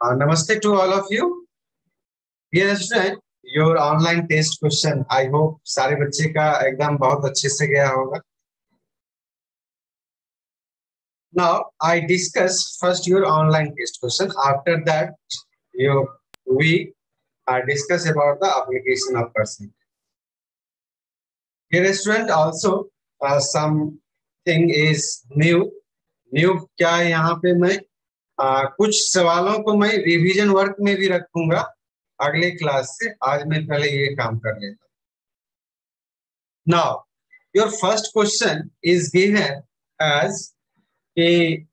Namaste to all of you. Dear student, your online test question. I hope सारे बच्चे का exam बहुत अच्छे से गया होगा. Now I discuss first your online test question. After that, we discuss about the application of percent. Dear student, also something is new. New क्या है यहाँ पे मैं कुछ सवालों को मैं रिवीजन वर्क में भी रखूंगा अगले क्लास से. आज मैं पहले ये काम कर लेता हूँ. Now your first question is given as a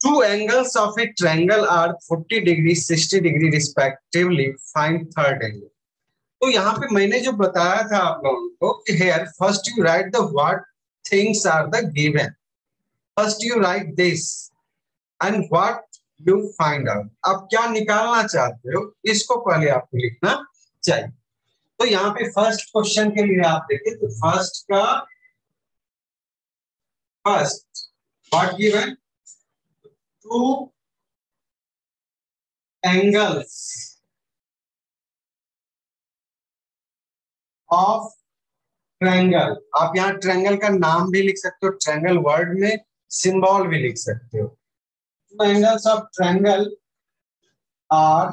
two angles of a triangle are 40 degree 60 degree respectively. Find third angle. तो यहाँ पे मैंने जो बताया था आप लोगों को कि here first you write the what things are the given. First you write this and what you find out. आप क्या निकालना चाहते हो इसको पहले आपको लिखना चाहिए. तो यहाँ पे फर्स्ट क्वेश्चन के लिए आप देखिए तो first what given two angles of triangle. आप यहाँ ट्रायंगल का नाम भी लिख सकते हो, ट्रायंगल वर्ड में सिंबल भी लिख सकते हो. Two angles of triangle are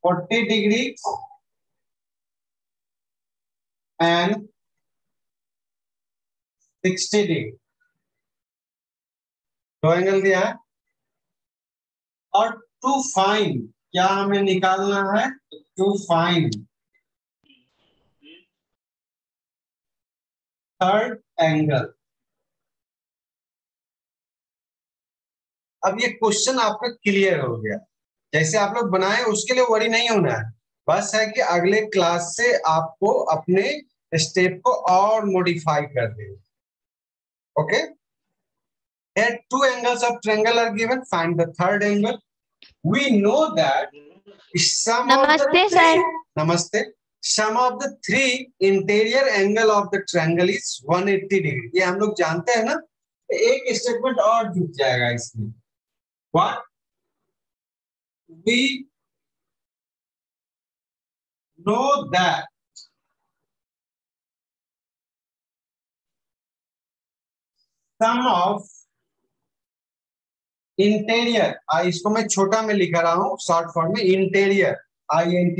40 degree and 60 degree. दो एंगल दिया है और टू फाइंड क्या हमें निकालना है. To find third angle. अब ये क्वेश्चन आपका क्लियर हो गया. जैसे आप लोग बनाए उसके लिए वरी नहीं होना है, बस है कि अगले क्लास से आपको अपने स्टेप को और मॉडिफाई कर देना. Okay. Here two angles of triangle are given. Find the third angle. We know that sum of the three. Namaste. Sum of the three interior angle of the triangle is 180 degree. ये हम लोग जानते हैं ना. एक statement और जुड़ जाएगा इसमें. What? We know that sum of interior. इसको मैं छोटा में लिख रहा हूं शॉर्ट फॉर्म में. Interior INT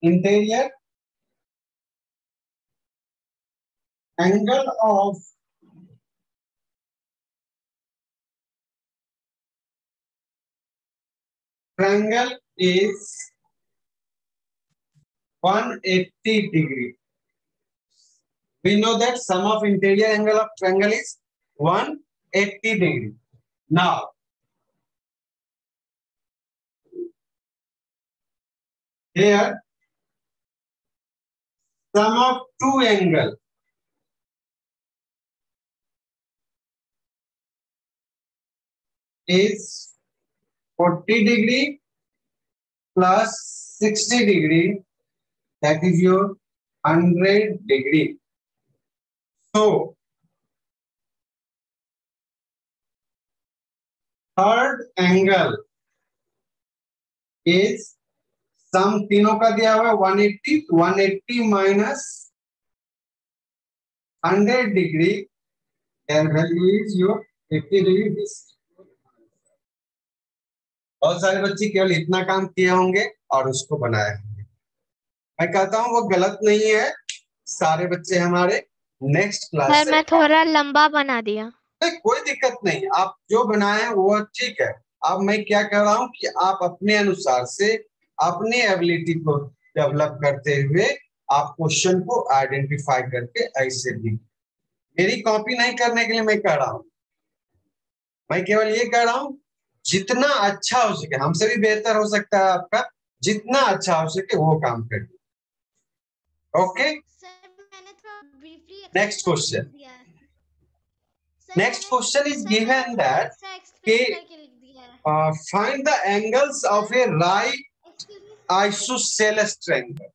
interior angle of triangle is 180 degree. We know that sum of interior angle of triangle is 180 degree. Now, here sum of two angle is 40 degree plus 60 degree, that is your 100 degree. So third angle is सम तीनों का दिया हुआ है 180 minus 100 degree. Their value is your 80 degree. बहुत सारे बच्चे केवल इतना काम किए होंगे और उसको बनाए होंगे. मैं कहता हूं वो गलत नहीं है. सारे बच्चे हमारे नेक्स्ट क्लास सर मैं थोड़ा लंबा बना दिया. कोई दिक्कत नहीं. आप जो बनाए हैं वो ठीक है. अब मैं क्या कह रहा हूं कि आप अपने अनुसार से अपने एबिलिटी को डेवलप करते हुए आप क्वेश्चन को आइडेंटिफाई करके ऐसे भी. मेरी कॉपी नहीं करने के लिए मैं कह रहा हूं. मैं केवल ये कह रहा हूं जितना अच्छा हो सके, हमसे भी बेहतर हो सकता है आपका, जितना अच्छा हो सके वो काम करिए. Okay. Next question. Next question is given that find the angles of A right isosceles triangle.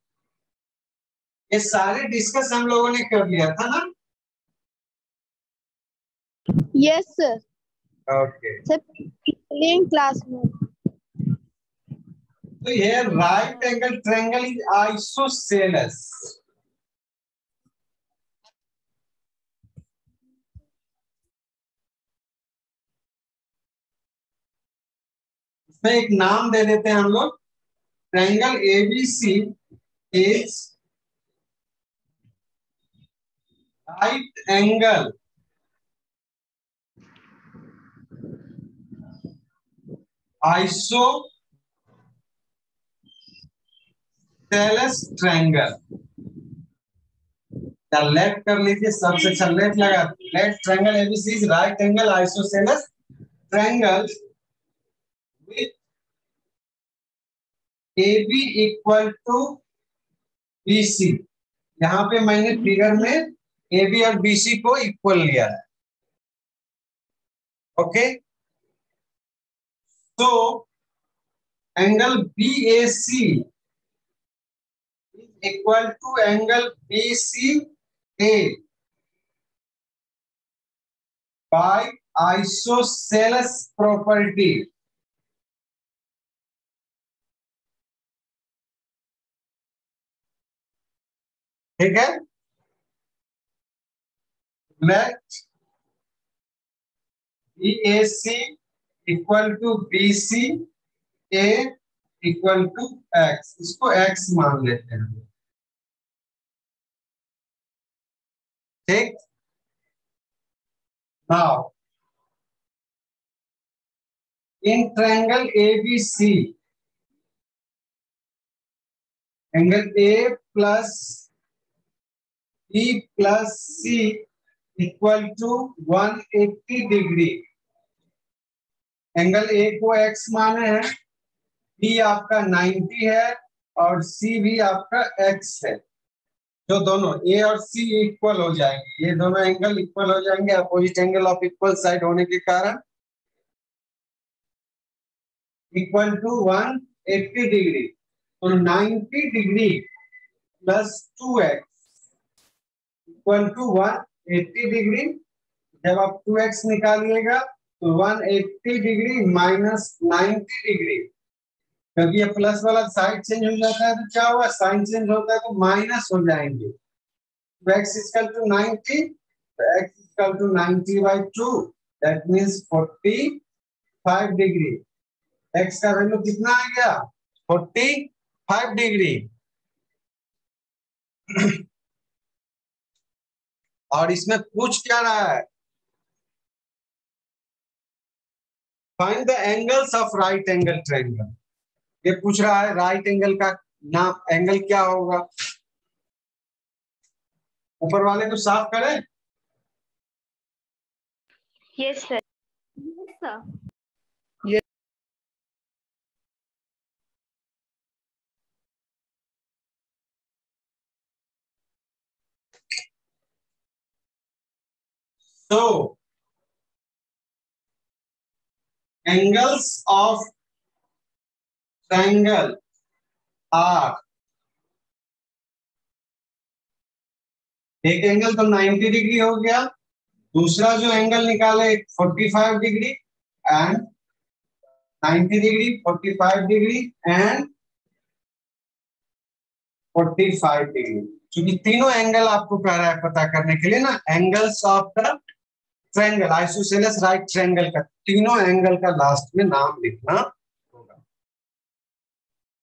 ये सारे डिस्कस हम लोगों ने कर लिया था ना. Yes, sir. Okay. Sir, in class में. So here right angle triangle is isosceles. इसमें एक नाम दे देते हैं हम लोग, triangle ABC is right angle isosceles triangle. Left कर लीजिए, सबसे अच्छा लेफ्ट लगा। Left triangle ABC is right angle isosceles triangle with AB equal to BC। यहाँ पे मैंने फिगर में AB और BC को इक्वल लिया है। ओके, तो angle BAC equal to angle BCA by isosceles property. ठीक है, let BAC equal to BCA equal to X, इसको X मान लेते हैं। ठीक, now in triangle ABC angle A plus B plus C equal to 180 degree. Angle A को X माने हैं, B आपका 90 है और C भी आपका X है। जो दोनों A और C इक्वल हो जाएंगे, ये दोनों एंगल इक्वल हो जाएंगे opposite angle of equal side होने के कारण, इक्वल टू 180 डिग्री। तो 90 degree plus 2x equal to 180 degree. जब आप 2x निकालिएगा तो 180 डिग्री माइनस 90 डिग्री, क्योंकि ये प्लस वाला साइड चेंज हो जाता है तो क्या होगा, साइन चेंज होता है तो माइनस हो जाएंगे। x इक्वल टू 90, तो x equal to 90/2, that means 45 degree. x का वैल्यू कितना आ गया, 45 डिग्री। और इसमें पूछ क्या रहा है, find the angles of right angle triangle. ये पूछ रहा है राइट एंगल का नाम, एंगल क्या होगा। ऊपर वाले को साफ करें। Yes sir. Yes, sir. So angles of triangle are, एक एंगल तो 90 डिग्री हो गया, दूसरा जो एंगल निकाले 45 degree and 90 degree, 45 degree and 45 degree. क्योंकि तीनों एंगल आपको कह रहा है पता करने के लिए ना, angles of the triangle isosceles right triangle का तीनों एंगल का लास्ट में नाम लिखना होगा।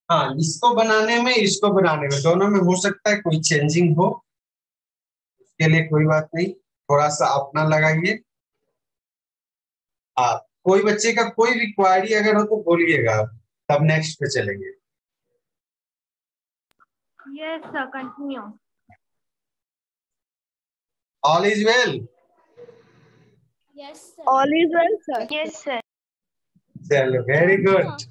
हाँ, इसको बनाने में इसको बनाने में दोनों में हो सकता है कोई चेंजिंग हो, उसके लिए कोई बात नहीं, थोड़ा सा अपना लगाइए। कोई बच्चे का कोई भी क्वेरी अगर हो तो बोलिएगा, तब नेक्स्ट पे चलेंगे। Yes, sir. Continue. All is well. Yes, sir. All is well, sir. Yes sir. चलो, वेरी गुड।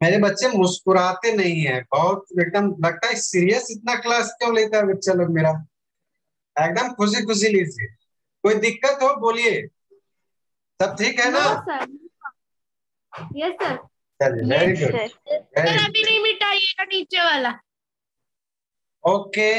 मेरे बच्चे मुस्कुराते नहीं है, बहुत एकदम लगता है सीरियस, इतना क्लास क्यों लेता है बच्चा लोग मेरा। एकदम खुशी खुशी लीजिए, कोई दिक्कत हो बोलिए, सब ठीक है ना। No, sir. Yes, sir. चलिए, very yes good, sir. Very अभी नहीं मिटाइएगा नीचे वाला। ओके,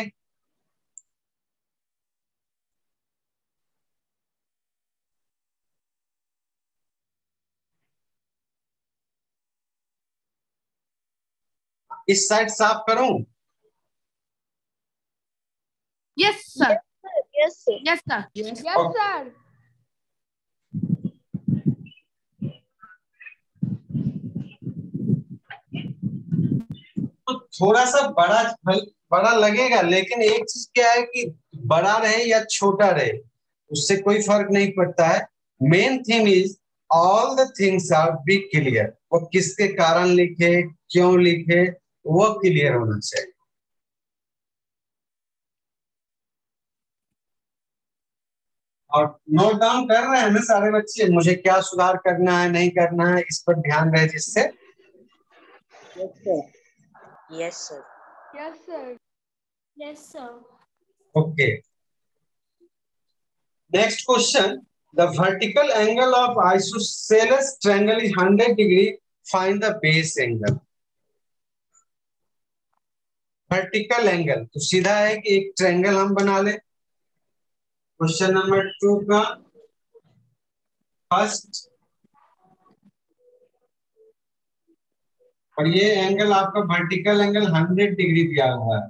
इस साइड साफ करूं? Yes, sir. Yes, sir. Yes, sir. Yes, Okay. sir. तो थोड़ा सा बड़ा लगेगा, लेकिन एक चीज क्या है कि बड़ा रहे या छोटा रहे उससे कोई फर्क नहीं पड़ता है। Main thing is all the things are be clear. वो किसके कारण लिखे, क्यों लिखे, वो क्लियर होना चाहिए। और नोट डाउन कर रहे हैं ना सारे बच्चे, मुझे क्या सुधार करना है नहीं करना है इस पर ध्यान रहे जिससे। Yes, sir. Yes, sir. Yes, sir. Yes, sir. Okay, next question, the vertical angle of isosceles triangle is 100 degree, find the base angle. Vertical angle तो सीधा है कि एक ट्रायंगल हम बना ले। क्वेश्चन नंबर 2 का फर्स्ट, और ये एंगल आपका वर्टिकल एंगल 100 डिग्री दिया हुआ है।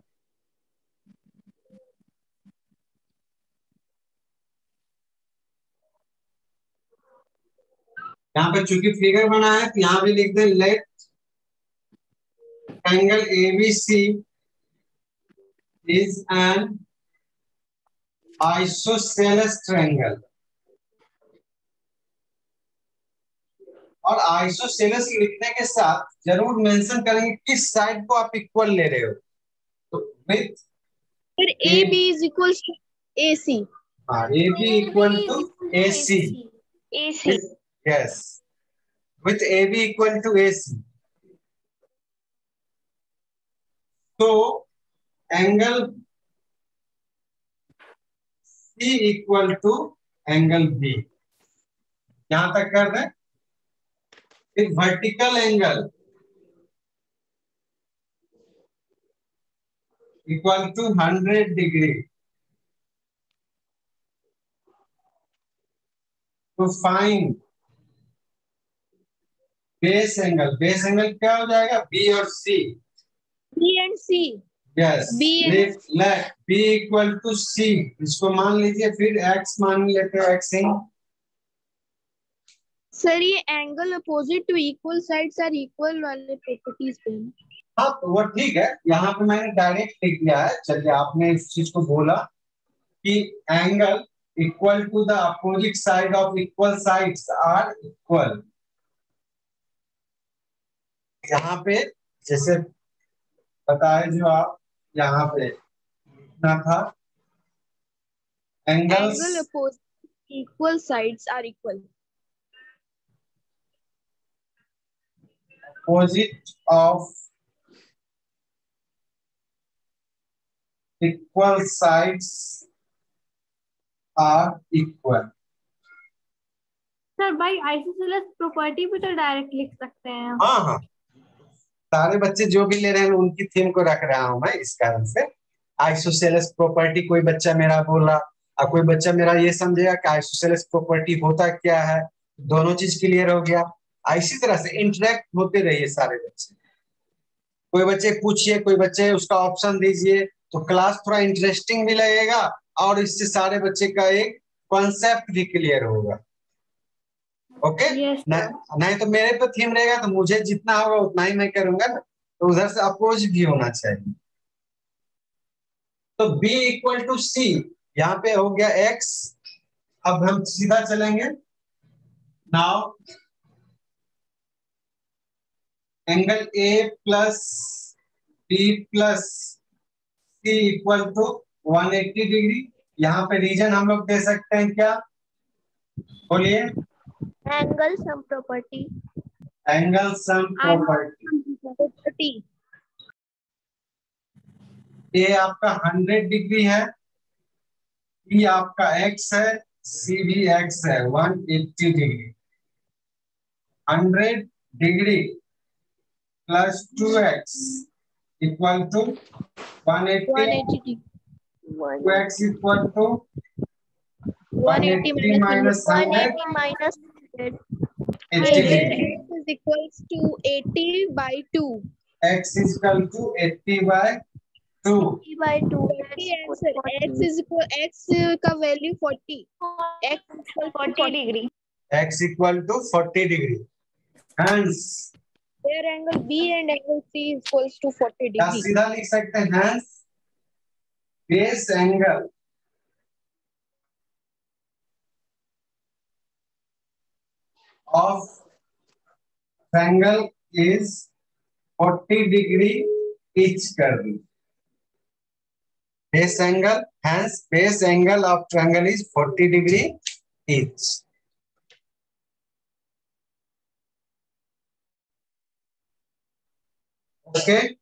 यहाँ पे चूंकि फिगर बना है तो यहाँ भी लिख दें let angle ABC is an isosceles triangle. और आइसोसेलेस लिखने के साथ जरूर मेंशन करेंगे किस साइड को आप इक्वल ले रहे हो। तो with Sir, AB is equals to AC. AB equal to AC. AC. Yes, with AB equal to AC. So angle C equal to angle B. यहां तक कर दें। फिर vertical angle equal to 100 degree. तो find base angle. Base angle क्या हो जाएगा? B और C. B and C. Yes, let B equal to C, इसको मान लीजिए, फिर एक्स मान लेते हैं, एक्स ही। सर ये angle opposite to equal sides are equal वाले प्रॉपर्टीज पे। हाँ तो वो ठीक है, यहाँ पे मैंने डायरेक्ट लिख दिया है। चलिए, आपने इस चीज को बोला कि angle equal to the opposite side of equal sides are equal. यहाँ पे जैसे बताए जो आप यहाँ पे लिखना था, angles angle opposite equal sides are equal. opposite of equal sides are equal। Sir भाई आइसोसेलेस प्रॉपर्टी भी तो डायरेक्ट लिख सकते हैं। हाँ हाँ, सारे बच्चे जो भी ले रहे हैं उनकी थीम को रख रहा हूं मैं इस कारण से। आइसोसेलेस प्रॉपर्टी कोई बच्चा मेरा बोला और कोई बच्चा मेरा ये समझेगा कि आइसोसेलेस प्रॉपर्टी होता क्या है, दोनों चीज क्लियर हो गया। इसी तरह से इंटरेक्ट होते रहिए सारे बच्चे। कोई बच्चे पूछिए, कोई बच्चे उसका ऑप्शन दीजिए, तो क्लास थोड़ा इंटरेस्टिंग भी लगेगा और इससे सारे बच्चे का एक कॉन्सेप्ट भी क्लियर होगा। ओके, नहीं तो मेरे पे थीम रहेगा तो मुझे जितना होगा उतना ही मैं करूंगा ना, तो उधर से अपोज भी होना चाहिए। तो B इक्वल टू सी, यहाँ पे हो गया X। अब हम सीधा चलेंगे। Now angle A plus B plus C equal to 180 degree. यहाँ पे रीजन हम लोग दे सकते हैं क्या? बोलिए। Angle sum property. Angle sum property. A आपका 100 डिग्री है, बी आपका x है, सी भी x है 180 डिग्री। 100 डिग्री plus 2x equal to 180 to x equal to 180 180 minus 100 180 minus 100. 80 Here degree. x is equals to 80 by 2. X is equal to 80 by 2. 80 by 2. 40 answer. X is equal x का value 40. X equal to 40 degree. X equal to 40 degree. Hence, Here angle B and angle C is equals to 40 क्या degree. सीधा लिख सकते हैं? Hence, base angle of triangle is 40 degree each कर दी. Base angle, hence base angle of triangle is 40 degree each. Okay.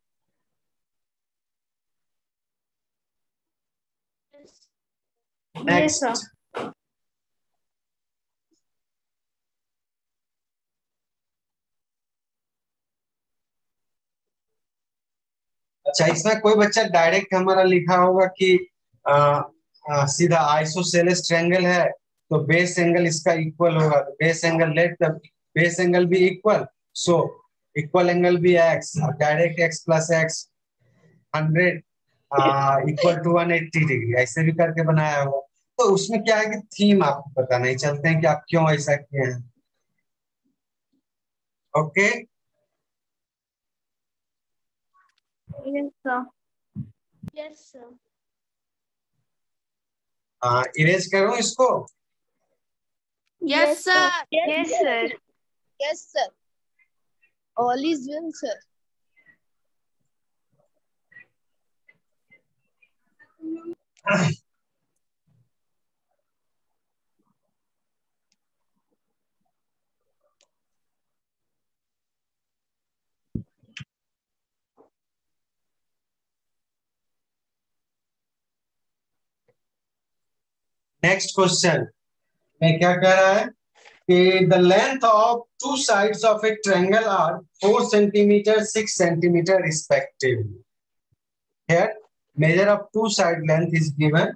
Next. Yes, sir. अच्छा, इसमें कोई बच्चा डायरेक्ट हमारा लिखा होगा कि सीधा आइसोसेलेस ट्रायंगल है तो बेस एंगल इसका इक्वल होगा, तो base angle let the base angle B equal, so equal angle B X, direct X plus X 100 equal to 180 degree ऐसे भी करके बनाया होगा. तो उसमें क्या है कि थीम आपको पता नहीं चलते हैं कि आप क्यों ऐसा किए हैं. Okay. Yes, sir. Yes, sir. Erase करूं इसको? Yes, sir. Yes, sir. Yes, sir. All is well, sir. Next question में क्या कह रहा है कि the length of two sides of a triangle are 4 centimetre 6 centimetre respectively. Here measure of two side length is given.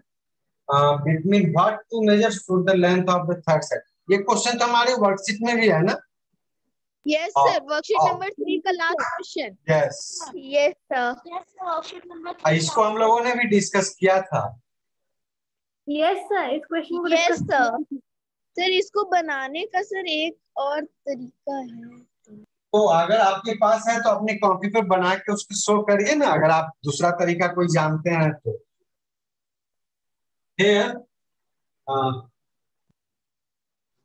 Between what two measures should the length of the third side? ये question तो हमारे worksheet में भी है ना? Yes, sir. Worksheet number 3 का last question. Yes. Yes, sir. Yes, sir. Worksheet number 3. इसको हम लोगों ने भी डिस्कस किया था. Yes, sir. इस क्वेश्चन को Yes, discuss sir. सर इसको बनाने का सर एक और तरीका है. तो अगर आपके पास है तो अपनी कॉपी पर बना के उसको शो करिए ना, अगर आप दूसरा तरीका कोई जानते हैं तो. Here,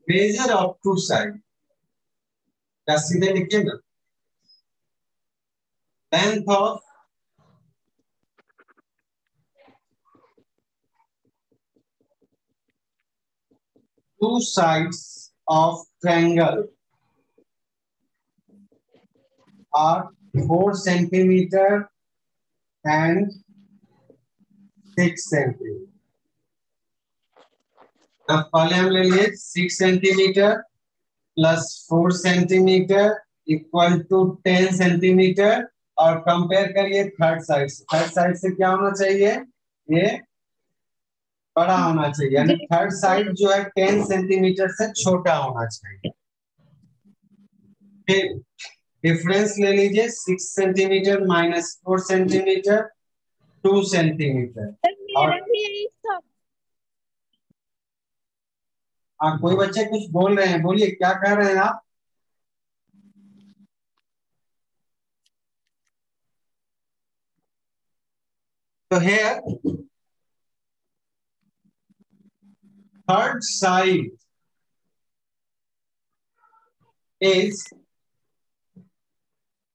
measure of two side. क्या सीधे लिखिए ना. Length of two sides of triangle are 4 centimeter and 6 centimeter. अब पहले हम ले लिए 6 centimetre plus 4 centimetre equal to 10 centimetre और कंपेयर करिए थर्ड साइड से. थर्ड साइड से क्या होना चाहिए? ये बड़ा होना चाहिए, यानी थर्ड साइड जो है 10 सेंटीमीटर से छोटा होना चाहिए. फिर डिफरेंस ले लीजिए 6 सेंटीमीटर माइनस 4 सेंटीमीटर 2 सेंटीमीटर. और कोई बच्चे कुछ बोल रहे हैं, बोलिए क्या कह रहे हैं आप? तो here third side is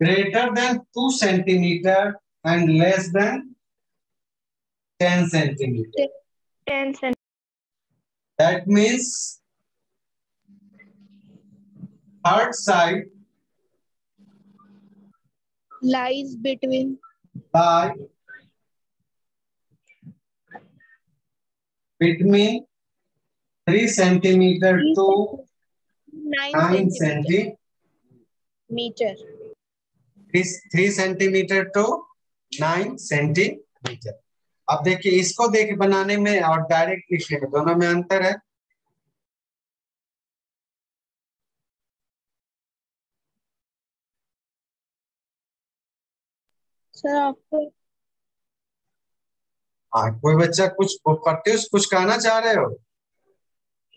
greater than 2 centimeter and less than 10 centimeter. 10 centimeter. That means third side lies between lie between 3 centimeter to 9 centimeter. 3 centimeter to 9 centimeter. Reason. अब देखिए इसको देख बनाने में और डायरेक्ट लिखने में दोनों में अंतर है। सर आपको हाँ, कोई बच्चा कुछ प्रत्युष कुछ कहना चाह रहे हो?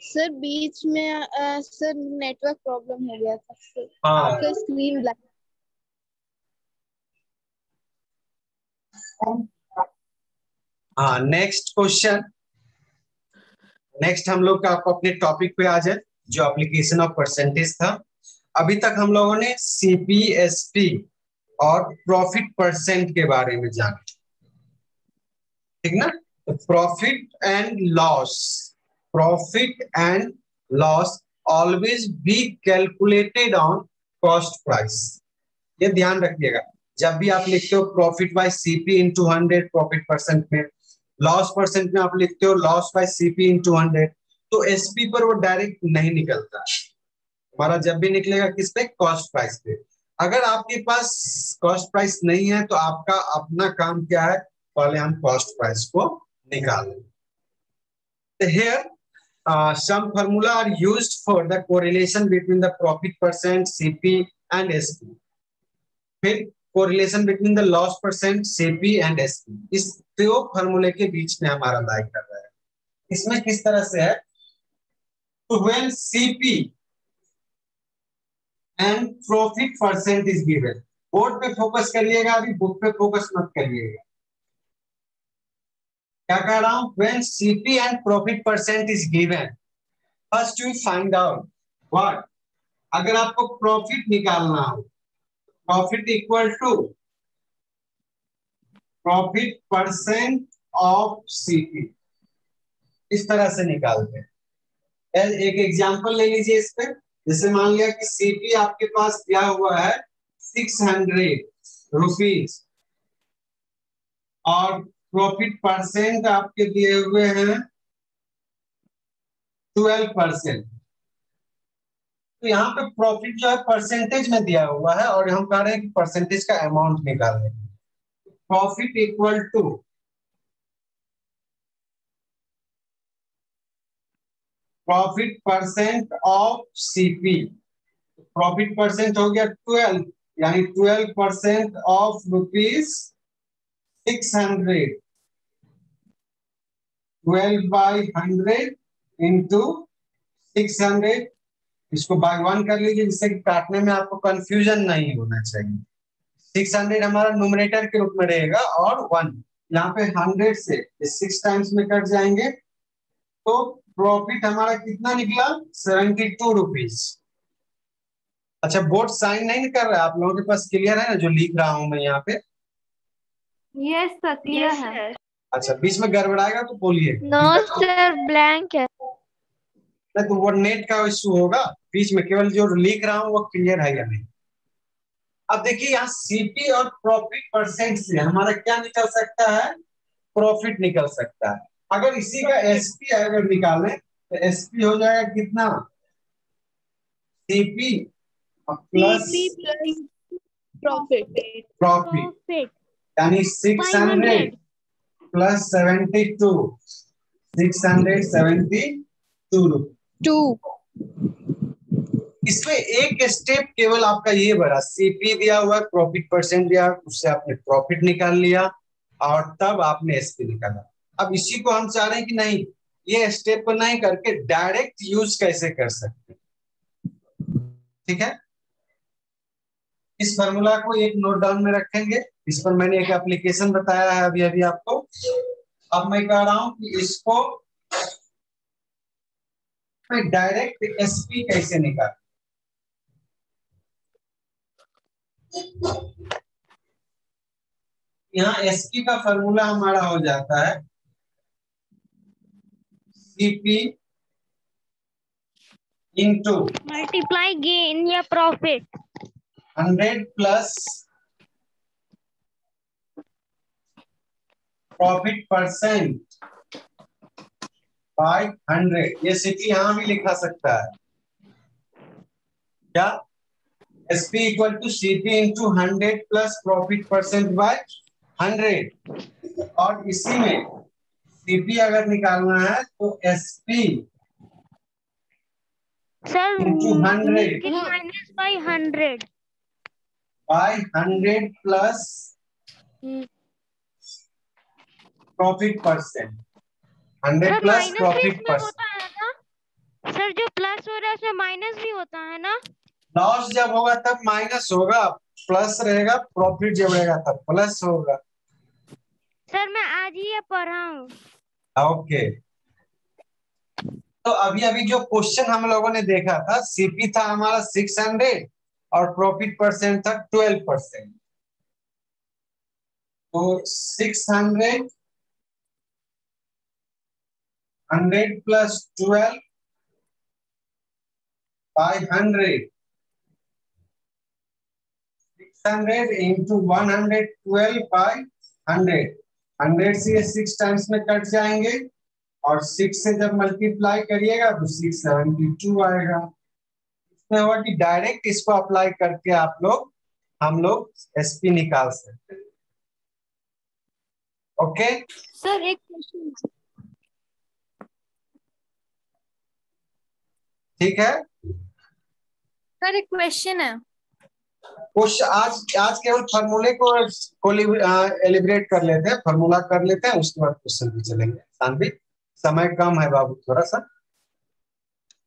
सर बीच में सर नेटवर्क प्रॉब्लम हो गया था सर। हाँ। आपका स्क्रीन ब्लैक। हाँ, नेक्स्ट क्वेश्चन। नेक्स्ट हम लोग का अपने टॉपिक पे आ जाए, जो एप्लीकेशन ऑफ परसेंटेज था। अभी तक हम लोगों ने सीपीएसपी और प्रॉफिट परसेंट के बारे में जाना, ठीक ना? तो profit and loss always be calculated on cost price. ये ध्यान रखिएगा, जब भी आप लिखते हो profit by CP into 100 profit percent में, लॉस परसेंट में आप लिखते हो लॉस बाय सीपी इंटू 100, तो एसपी पर वो डायरेक्ट नहीं निकलता। हमारा जब भी निकलेगा किस पे? कॉस्ट प्राइस पे। अगर आपके पास कॉस्ट प्राइस नहीं है तो आपका अपना काम क्या है? पहले हम कॉस्ट प्राइस को निकालें। Here some formula are used for the correlation between the profit percent, CP and SP. फिर correlation between the loss percent, CP and SP. इस दो फॉर्मूले के बीच में हमारा लाई कर रहा है। इसमें किस तरह से है? तो when CP and profit percent is given, board पे फोकस करिएगा, अभी बुक पे फोकस मत करिएगा। क्या कह रहा हूं? When CP and profit percent is given, first you find out what? अगर आपको प्रॉफिट निकालना हो, profit equal to profit percent of CP, इस तरह से निकालते हैं। एक एग्जांपल ले लीजिए इस पे। जैसे मान लिया कि सीपी आपके पास दिया हुआ है 600 रुपीज और प्रॉफिट परसेंट आपके दिए हुए हैं 12%। तो यहाँ पे प्रॉफिट जो है परसेंटेज में दिया हुआ है और हम कह रहे हैं कि परसेंटेज का अमाउंट निकाल रहे हैं। Profit equal to profit percent of CP. Profit percent हो गया 12, यानी 12% ऑफ रुपीज 600, 12/100 इंटू 600। इसको बाय 1 कर लीजिए जिससे कि काटने में आपको कंफ्यूजन नहीं होना चाहिए। 600 हमारा न्यूमरेटर के रूप में रहेगा और 1 यहाँ पे 100 से 6 टाइम्स में कट जाएंगे, तो प्रॉफिट हमारा कितना निकला? 72 रुपीज। अच्छा, बोर्ड साइन नहीं कर रहा है? आप लोगों के पास क्लियर है ना जो लिख रहा हूं मैं यहाँ पे? यस सर, क्लियर है। अच्छा, बीच में गड़बड़ाएगा तो बोलिए। नो सर, ब्लैंक है। नहीं तो वो नेट का इश्यू होगा, बीच में केवल जो लिख रहा हूँ वो क्लियर है या नहीं। अब देखिए यहाँ सीपी और प्रॉफिट परसेंट से हमारा क्या निकल सकता है? प्रॉफिट निकल सकता है। अगर इसी का एसपी अगर निकालें तो एसपी हो जाएगा कितना? सीपी प्लस प्रॉफिट यानी 600 प्लस 72, 672 रुपये। 2 इसमें एक स्टेप केवल आपका ये बढ़ा, सीपी दिया हुआ है, प्रॉफिट परसेंट दिया, उससे आपने प्रॉफिट निकाल लिया और तब आपने एसपी निकाला। अब इसी को हम चाह रहे हैं कि नहीं, ये स्टेप को नहीं करके डायरेक्ट यूज कैसे कर सकते, ठीक है? इस फॉर्मूला को एक नोट डाउन में रखेंगे। इस पर मैंने एक एप्लीकेशन बताया है अभी अभी आपको। अब मैं कह रहा हूं कि इसको मैं डायरेक्ट एसपी कैसे निकाल। यहाँ एसपी का फॉर्मूला हमारा हो जाता है सीपी इंटू मल्टीप्लाई गेन या profit 100 plus profit percent by 100। ये सीपी यहां भी लिखा सकता है क्या? SP equal to CP into 100 plus profit percent by 100। और इसी में सीपी अगर निकालना है तो SP sir into 100 minus by 100 by 100 plus profit percent. 100 sir plus minus भी profit इसमें percent. होता है ना सर? जो प्लस हो रहा है उसमें माइनस भी होता है ना? लॉस जब होगा तब माइनस होगा, प्लस रहेगा, प्रॉफिट जब रहेगा तब प्लस होगा। सर मैं आज ही ये पढ़ा हूँ। ओके, तो अभी अभी जो क्वेश्चन हम लोगों ने देखा था, सीपी था हमारा 600 और प्रॉफिट परसेंट था 12%। तो 600 100 plus 12 by 100, 600 into 112 by 100, 100 से ये 6 टाइम्स में कट जाएंगे और 6 से जब मल्टीप्लाई करिएगा तो 672 आएगा। इसमें होगा कि डायरेक्ट इसको अप्लाई करके हम लोग एसपी निकाल सकते हैं। ओके सर एक क्वेश्चन। ठीक है, सर एक क्वेश्चन है। कुछ आज केवल फार्मूले को एलिब्रेट कर लेते हैं, फार्मूला कर लेते हैं, उसके बाद क्वेश्चन भी चलेंगे। शांति, समय कम है बाबू थोड़ा सा।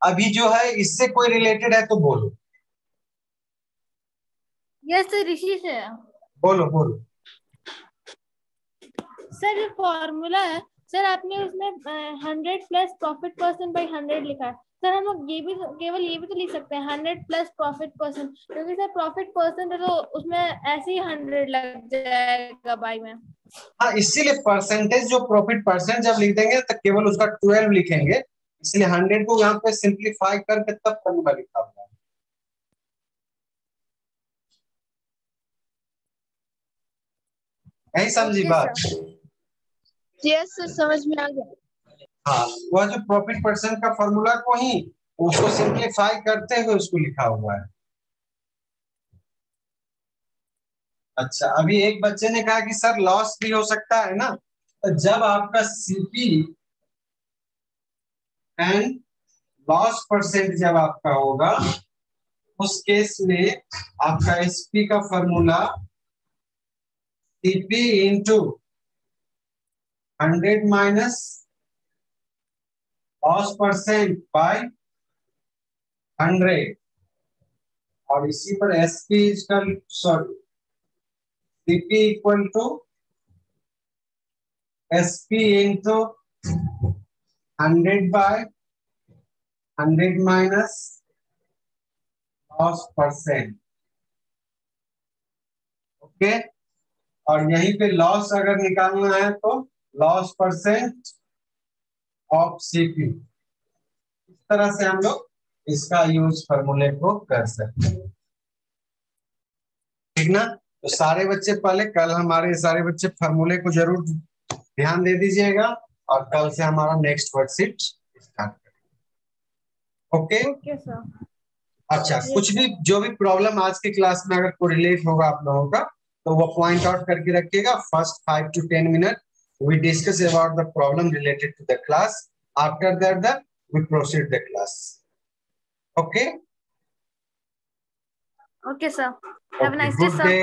अभी जो है इससे कोई रिलेटेड है तो बोलो। यस सर, ऋषि से। बोलो बोलो। सर जो फॉर्मूला है सर, आपने उसमें 100 प्लस प्रॉफिट परसेंट बाई 100 लिखा है। सर हम लोग ये भी केवल ये भी तो लिख सकते हैं 100 प्लस प्रॉफिट परसेंट, क्योंकि सर प्रॉफिट परसेंट है तो उसमें ऐसे ही 100 लग जाएगा बाई में। हाँ, इसीलिए परसेंटेज जो प्रॉफिट परसेंट जब लिख देंगे तो केवल उसका 12 लिखेंगे, इसलिए 100 को यहाँ पे सिंप्लीफाई करके तब फॉर्मूला लिखा हुआ है। नहीं समझी बात? यस सर, समझ में आ गया। हाँ, वह जो प्रॉफिट परसेंट का फॉर्मूला को ही उसको सिंप्लीफाई करते हुए उसको लिखा हुआ है। अच्छा, अभी एक बच्चे ने कहा कि सर लॉस भी हो सकता है ना, तो जब आपका सीपी एंड लॉस परसेंट जब आपका होगा उस केस में आपका एसपी का formula CP into 100 minus loss percent by 100 और इसी पर SP equal sorry CP equal to SP into 100 by 100 minus loss percent. Okay, और यहीं पे लॉस अगर निकालना है तो लॉस परसेंट ऑफ सीपी। इस तरह से हम लोग इसका यूज फॉर्मूले को कर सकते हैं। ठीक ना? तो सारे बच्चे पहले कल हमारे सारे बच्चे फॉर्मूले को जरूर ध्यान दे दीजिएगा और कल से हमारा नेक्स्ट वर्कशीट स्टार्ट करेंगे। Okay okay sir. अच्छा, कुछ भी जो भी प्रॉब्लम आज की क्लास में अगर कोरिलेट होगा आप लोगों का तो वो पॉइंट आउट करके रखिएगा। First 5 to 10 minute we discuss about the problem related to the class. After that we proceed the class. Okay? Okay sir. Have a nice day Good sir. day.